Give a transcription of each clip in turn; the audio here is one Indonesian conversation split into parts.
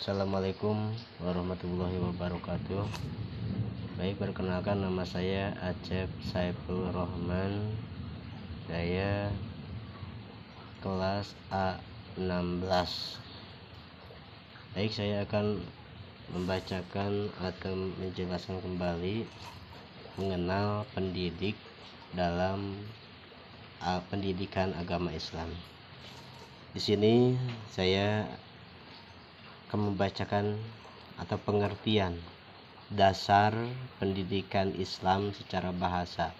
Assalamualaikum warahmatullahi wabarakatuh. Baik, perkenalkan nama saya Acep Saiful Rahman. Saya kelas A16. Baik, saya akan membacakan atau menjelaskan kembali mengenal pendidik dalam pendidikan agama Islam. Di sini saya akan membacakan atau pengertian dasar pendidikan Islam secara bahasa.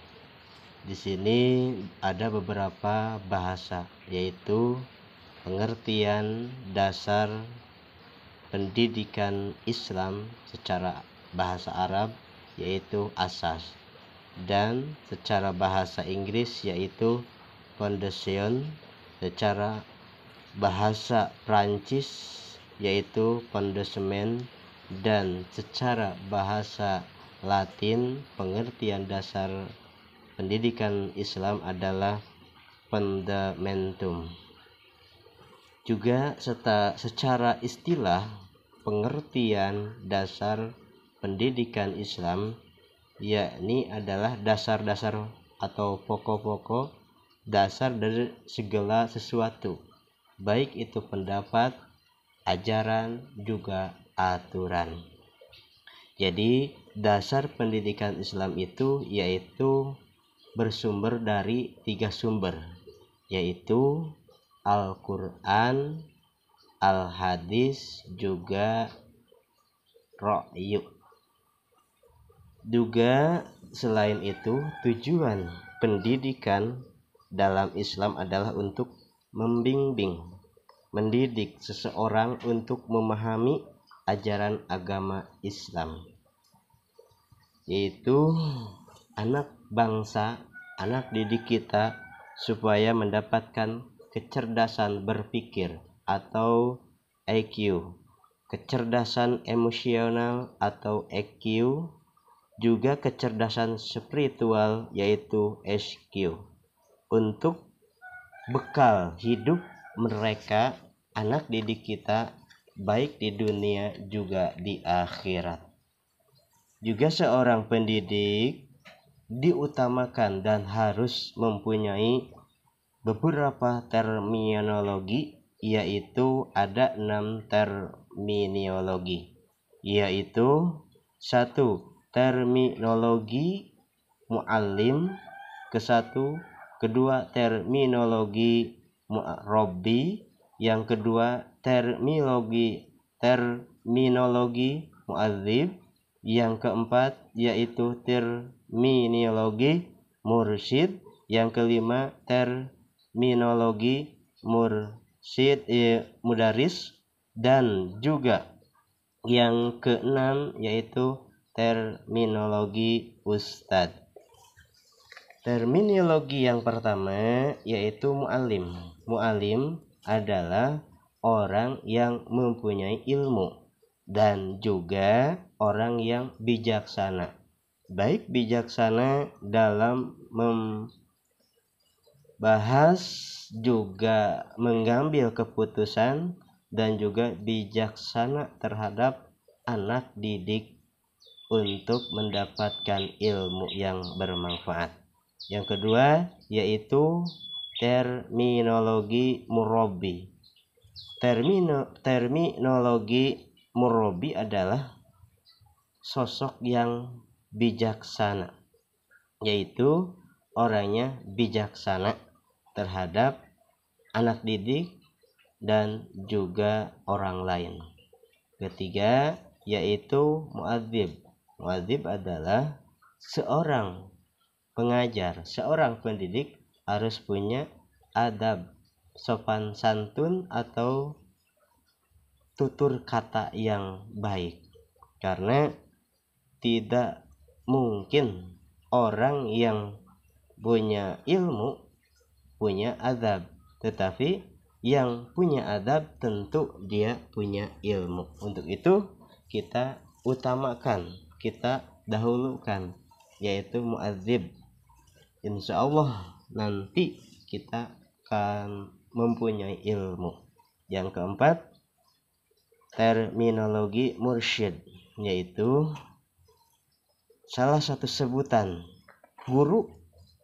Di sini ada beberapa bahasa, yaitu pengertian dasar pendidikan Islam secara bahasa Arab yaitu asas, dan secara bahasa Inggris yaitu foundation, secara bahasa Prancis yaitu fondement, dan secara bahasa Latin pengertian dasar pendidikan Islam adalah fundamentum. Juga secara istilah pengertian dasar pendidikan Islam yakni adalah dasar-dasar atau pokok-pokok dasar dari segala sesuatu, baik itu pendapat, ajaran, juga aturan. Jadi dasar pendidikan Islam itu yaitu bersumber dari 3 sumber, yaitu Al-Quran, Al-Hadis, juga Ra'yu. Juga selain itu, tujuan pendidikan dalam Islam adalah untuk membimbing, mendidik seseorang untuk memahami ajaran agama Islam, yaitu anak bangsa, anak didik kita supaya mendapatkan kecerdasan berpikir atau IQ, kecerdasan emosional atau EQ, juga kecerdasan spiritual yaitu SQ, untuk bekal hidup mereka, anak didik kita, baik di dunia juga di akhirat. Juga seorang pendidik diutamakan dan harus mempunyai beberapa terminologi, yaitu ada 6 terminologi, yaitu 1. Terminologi muallim, kedua terminologi mu'rabbi, yang kedua terminologi muadzib, yang keempat yaitu terminologi mursyid, yang kelima terminologi mudaris, dan juga yang keenam yaitu terminologi ustadz. Terminologi yang pertama yaitu mu'alim. Mu'alim adalah orang yang mempunyai ilmu dan juga orang yang bijaksana, baik bijaksana dalam membahas juga mengambil keputusan, dan juga bijaksana terhadap anak didik untuk mendapatkan ilmu yang bermanfaat. Yang kedua yaitu terminologi murabbi. Terminologi murabbi adalah sosok yang bijaksana, yaitu orangnya bijaksana terhadap anak didik dan juga orang lain. Ketiga yaitu muadzib. Muadzib adalah seorang pengajar, seorang pendidik harus punya adab, sopan santun atau tutur kata yang baik, karena tidak mungkin orang yang punya ilmu punya adab, tetapi yang punya adab tentu dia punya ilmu. Untuk itu kita utamakan, kita dahulukan, yaitu muadzib. Insya Allah nanti kita akan mempunyai ilmu. Yang keempat terminologi mursyid, yaitu salah satu sebutan guru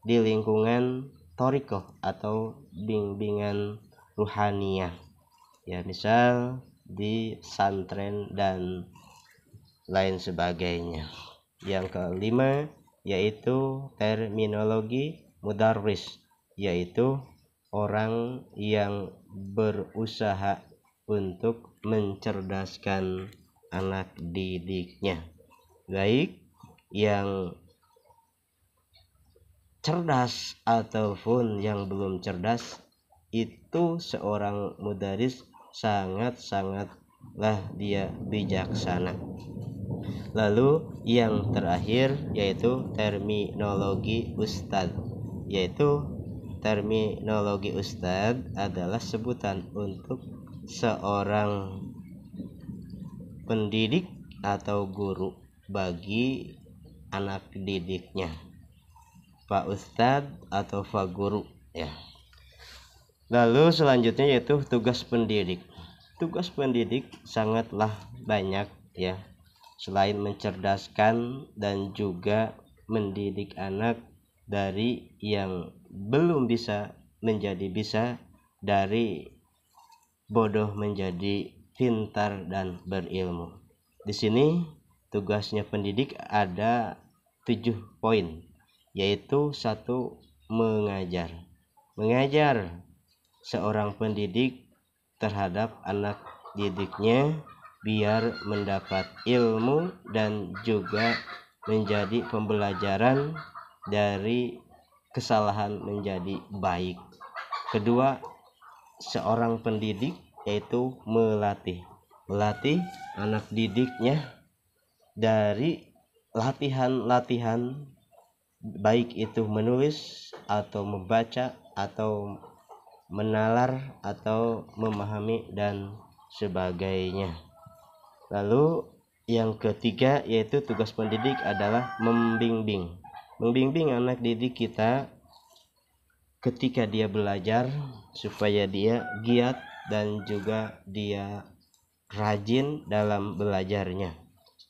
di lingkungan thariqah atau bimbingan ruhaniyah, ya misal di santren dan lain sebagainya. Yang kelima yaitu terminologi mudarris, yaitu orang yang berusaha untuk mencerdaskan anak didiknya, baik yang cerdas ataupun yang belum cerdas. Itu seorang mudaris sangatlah dia bijaksana. Lalu yang terakhir yaitu terminologi ustadz, yaitu terminologi ustadz adalah sebutan untuk seorang pendidik atau guru bagi anak didiknya, Pak Ustadz atau Pak Guru, ya. Lalu selanjutnya yaitu tugas pendidik. Tugas pendidik sangatlah banyak, ya. Selain mencerdaskan dan juga mendidik anak dari yang belum bisa menjadi bisa, dari bodoh menjadi pintar dan berilmu. Di sini tugasnya pendidik ada 7 poin, yaitu 1. Mengajar seorang pendidik terhadap anak didiknya biar mendapat ilmu dan juga menjadi pembelajaran dari kesalahan menjadi baik. Kedua, seorang pendidik yaitu melatih anak didiknya dari latihan-latihan, baik itu menulis atau membaca atau menalar atau memahami dan sebagainya. Lalu yang ketiga yaitu tugas pendidik adalah membimbing anak didik kita ketika dia belajar supaya dia giat dan juga dia rajin dalam belajarnya.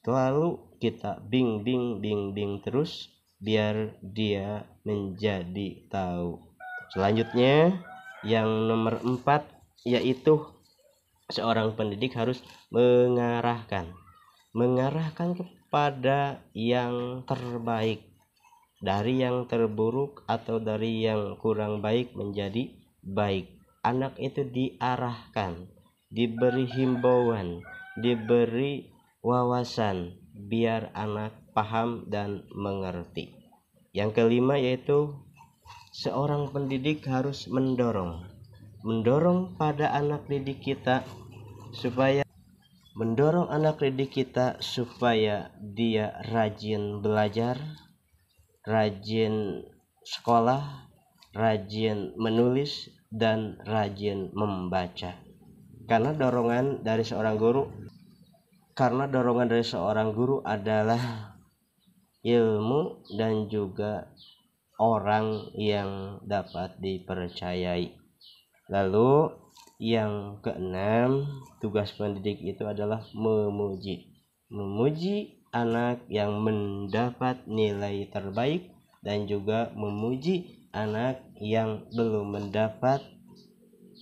Lalu kita bimbing terus biar dia menjadi tahu. Selanjutnya yang nomor 4 yaitu seorang pendidik harus mengarahkan kepada yang terbaik, dari yang terburuk atau dari yang kurang baik menjadi baik. Anak itu diarahkan, diberi himbauan, diberi wawasan biar anak paham dan mengerti. Yang kelima yaitu seorang pendidik harus mendorong pada anak didik kita supaya dia rajin belajar, rajin sekolah, rajin menulis dan rajin membaca. Karena dorongan dari seorang guru adalah ilmu dan juga orang yang dapat dipercayai. Lalu yang keenam, tugas pendidik itu adalah memuji anak yang mendapat nilai terbaik dan juga memuji anak yang belum mendapat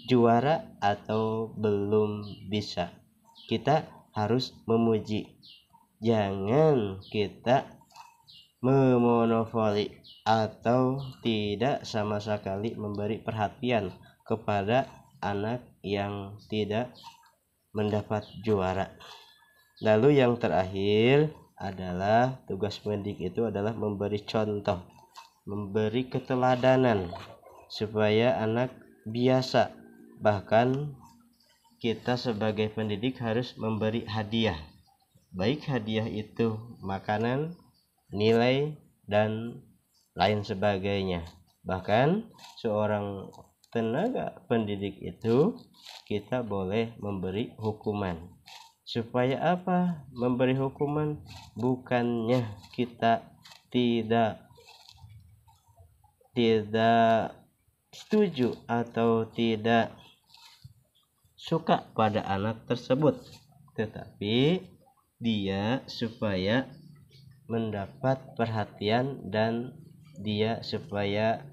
juara atau belum bisa. Kita harus memuji, jangan kita memonopoli atau tidak sama sekali memberi perhatian kepada anak yang tidak mendapat juara. Lalu yang terakhir adalah tugas pendidik itu adalah memberi contoh, memberi keteladanan supaya anak biasa. Bahkan kita sebagai pendidik harus memberi hadiah, baik hadiah itu makanan, nilai dan lain sebagainya. Bahkan seorang tenaga pendidik itu kita boleh memberi hukuman. Supaya apa? Memberi hukuman bukannya kita tidak setuju atau tidak suka pada anak tersebut, tetapi dia supaya mendapat perhatian dan dia supaya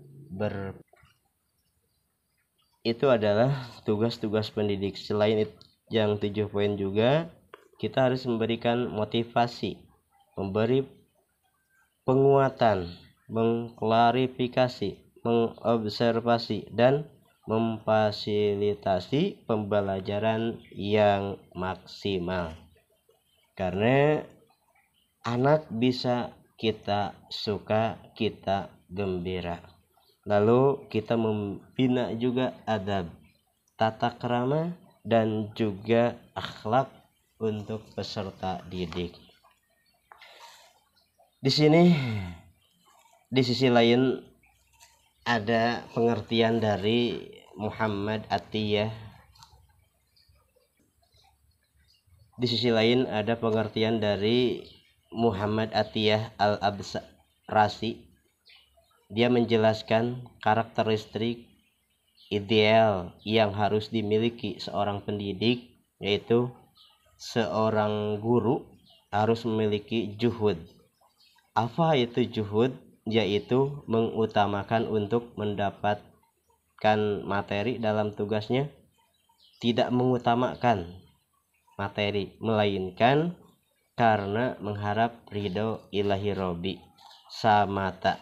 itu adalah tugas-tugas pendidik. Selain itu, yang 7 poin juga kita harus memberikan motivasi, memberi penguatan, mengklarifikasi, mengobservasi, dan memfasilitasi pembelajaran yang maksimal. Karena anak bisa kita suka, kita gembira. Lalu kita membina juga adab, tata krama, dan juga akhlak untuk peserta didik. Di sini, di sisi lain ada pengertian dari Muhammad Atiyah. Di sisi lain ada pengertian dari Muhammad Atiyah Al-Abrasi. Dia menjelaskan karakteristik ideal yang harus dimiliki seorang pendidik, yaitu seorang guru harus memiliki juhud. Apa itu juhud? Yaitu mengutamakan untuk mendapatkan materi dalam tugasnya, tidak mengutamakan materi, melainkan karena mengharap ridho ilahi robi samata,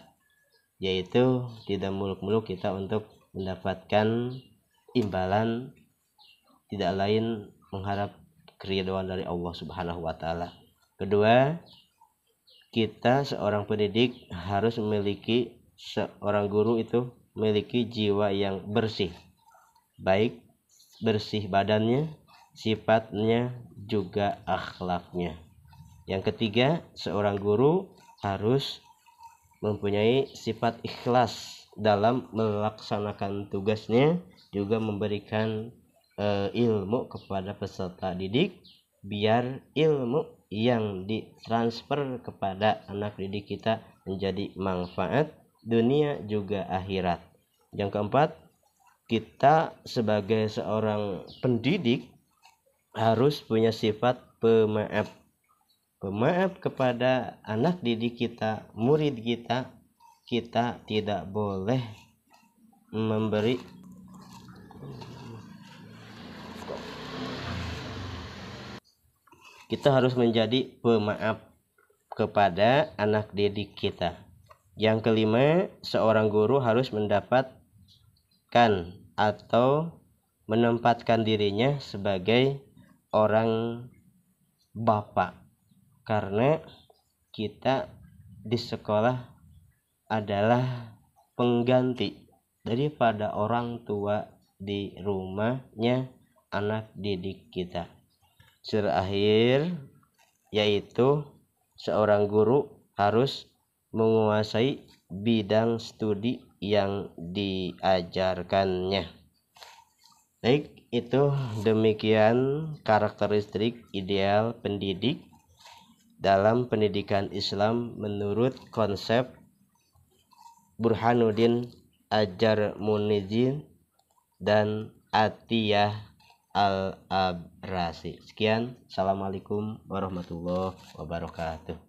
yaitu tidak muluk-muluk kita untuk mendapatkan imbalan, tidak lain mengharap keridhaan dari Allah Subhanahu wa taala. Kedua, kita seorang pendidik harus memiliki, seorang guru itu memiliki jiwa yang bersih, baik bersih badannya, sifatnya, juga akhlaknya. Yang ketiga, seorang guru harus mempunyai sifat ikhlas dalam melaksanakan tugasnya, juga memberikan ilmu kepada peserta didik, biar ilmu yang ditransfer kepada anak didik kita menjadi manfaat dunia juga akhirat. Yang keempat, kita sebagai seorang pendidik harus punya sifat pemaaf. Pemaaf kepada anak didik kita, murid kita. Kita tidak boleh memberi kita harus menjadi pemaaf kepada anak didik kita. Yang kelima, seorang guru harus mendapatkan atau menempatkan dirinya sebagai orang bapak, karena kita di sekolah adalah pengganti daripada orang tua di rumahnya anak didik kita. Terakhir, yaitu seorang guru harus menguasai bidang studi yang diajarkannya. Baik, itu demikian karakteristik ideal pendidik dalam pendidikan Islam menurut konsep Burhanuddin Ajar-Munizin dan Atiyah Al-Abrasi. Sekian, assalamualaikum warahmatullahi wabarakatuh.